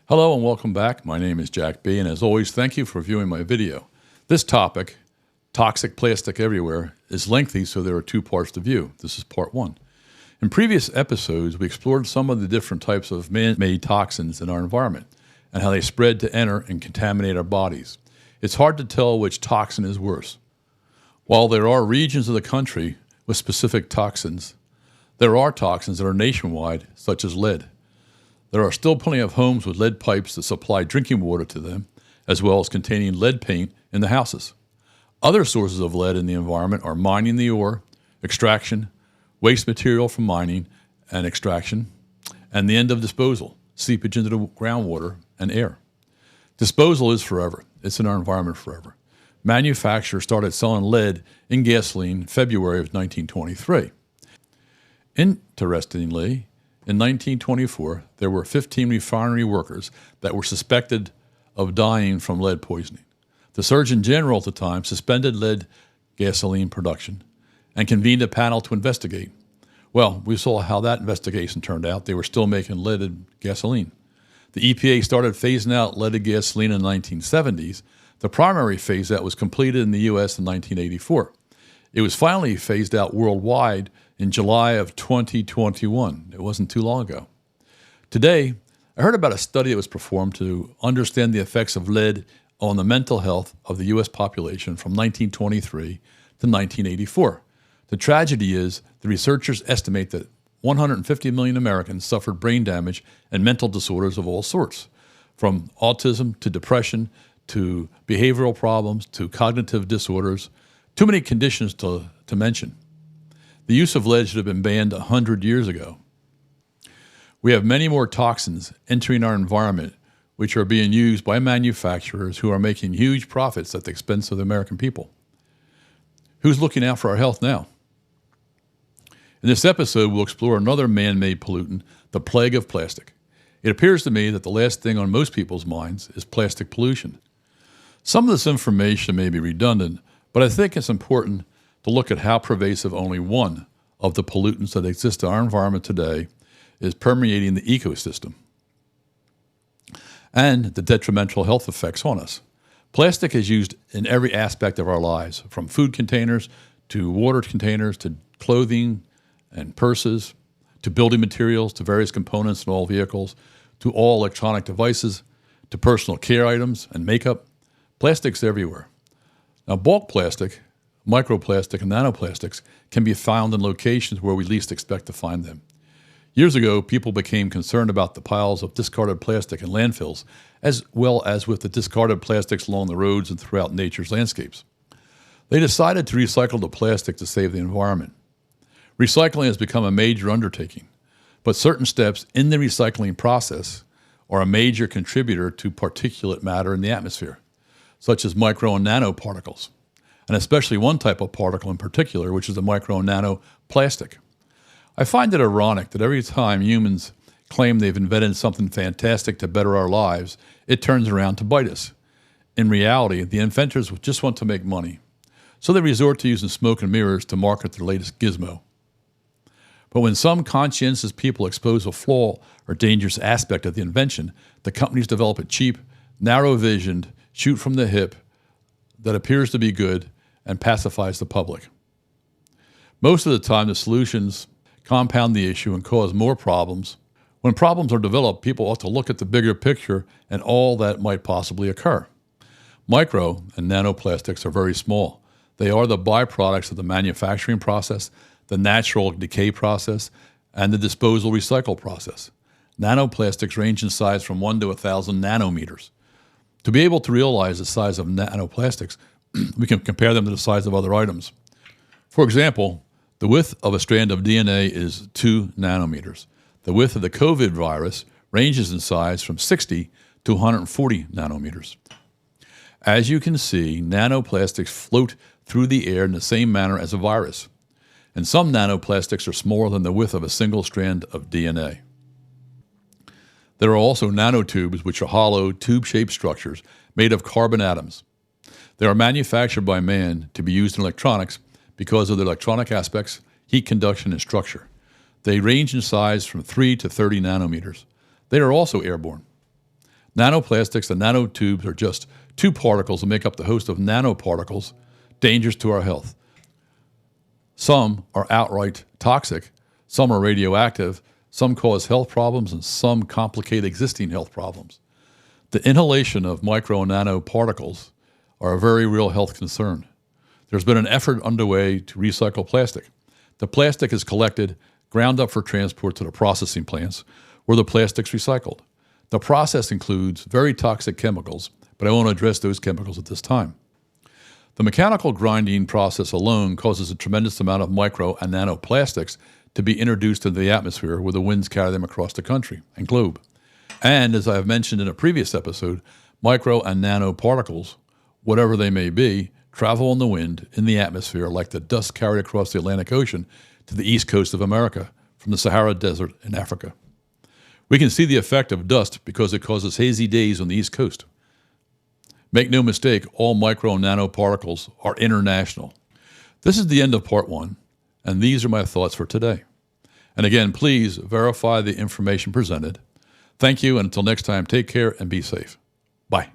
Hello and welcome back. My name is Jack B. And as always, thank you for viewing my video. This topic, toxic plastic everywhere, is lengthy, so there are two parts to view. This is part one. In previous episodes, we explored some of the different types of man-made toxins in our environment and how they spread to enter and contaminate our bodies. It's hard to tell which toxin is worse. While there are regions of the country with specific toxins, there are toxins that are nationwide, such as lead. There are still plenty of homes with lead pipes that supply drinking water to them, as well as containing lead paint in the houses. Other sources of lead in the environment are mining the ore, extraction, waste material from mining and extraction, and the end of disposal, seepage into the groundwater and air. Disposal is forever. It's in our environment forever. Manufacturers started selling lead in gasoline in February of 1923. Interestingly, in 1924, there were 15 refinery workers that were suspected of dying from lead poisoning. The Surgeon General at the time suspended lead gasoline production and convened a panel to investigate. Well, we saw how that investigation turned out. They were still making leaded gasoline. The EPA started phasing out leaded gasoline in the 1970s. The primary phase-out was completed in the U.S. in 1984. It was finally phased out worldwide in July of 2021. It wasn't too long ago. Today, I heard about a study that was performed to understand the effects of lead on the mental health of the U.S. population from 1923 to 1984. The tragedy is the researchers estimate that 150 million Americans suffered brain damage and mental disorders of all sorts, from autism to depression to behavioral problems to cognitive disorders. Too many conditions to mention. The use of lead should have been banned 100 years ago. We have many more toxins entering our environment which are being used by manufacturers who are making huge profits at the expense of the American people. Who's looking out for our health now? In this episode, we'll explore another man-made pollutant, the plague of plastic. It appears to me that the last thing on most people's minds is plastic pollution. Some of this information may be redundant, but I think it's important to look at how pervasive only one of the pollutants that exist in our environment today is permeating the ecosystem and the detrimental health effects on us. Plastic is used in every aspect of our lives, from food containers to water containers to clothing and purses to building materials to various components in all vehicles to all electronic devices to personal care items and makeup. Plastic's everywhere. Now, bulk plastic, microplastic, and nanoplastics can be found in locations where we least expect to find them. Years ago, people became concerned about the piles of discarded plastic in landfills, as well as with the discarded plastics along the roads and throughout nature's landscapes. They decided to recycle the plastic to save the environment. Recycling has become a major undertaking, but certain steps in the recycling process are a major contributor to particulate matter in the atmosphere, such as micro and nanoparticles, and especially one type of particle in particular, which is the micro and nanoplastic. I find it ironic that every time humans claim they've invented something fantastic to better our lives, it turns around to bite us. In reality, the inventors just want to make money, so they resort to using smoke and mirrors to market their latest gizmo. But when some conscientious people expose a flaw or dangerous aspect of the invention, the companies develop a cheap, narrow-visioned, shoot from the hip that appears to be good and pacifies the public. Most of the time, the solutions compound the issue and cause more problems. When problems are developed, people ought to look at the bigger picture and all that might possibly occur. Micro and nanoplastics are very small. They are the byproducts of the manufacturing process, the natural decay process, and the disposal recycle process. Nanoplastics range in size from 1 to 1,000 nanometers. To be able to realize the size of nanoplastics, we can compare them to the size of other items. For example, the width of a strand of DNA is 2 nanometers. The width of the COVID virus ranges in size from 60 to 140 nanometers. As you can see, nanoplastics float through the air in the same manner as a virus, and some nanoplastics are smaller than the width of a single strand of DNA. There are also nanotubes, which are hollow, tube-shaped structures made of carbon atoms. They are manufactured by man to be used in electronics because of their electronic aspects, heat conduction, and structure. They range in size from 3 to 30 nanometers. They are also airborne. Nanoplastics and nanotubes are just two particles that make up the host of nanoparticles, dangerous to our health. Some are outright toxic, some are radioactive, some cause health problems, and some complicate existing health problems. The inhalation of micro and nanoparticles are a very real health concern. There's been an effort underway to recycle plastic. The plastic is collected, ground up for transport to the processing plants, where the plastic's recycled. The process includes very toxic chemicals, but I won't address those chemicals at this time. The mechanical grinding process alone causes a tremendous amount of micro and nanoplastics to be introduced into the atmosphere where the winds carry them across the country and globe. And as I have mentioned in a previous episode, micro and nanoparticles, whatever they may be, travel on the wind in the atmosphere like the dust carried across the Atlantic Ocean to the east coast of America from the Sahara Desert in Africa. We can see the effect of dust because it causes hazy days on the east coast. Make no mistake, all micro and nanoparticles are international. This is the end of part 1, and these are my thoughts for today. And again, please verify the information presented. Thank you, and until next time, take care and be safe. Bye.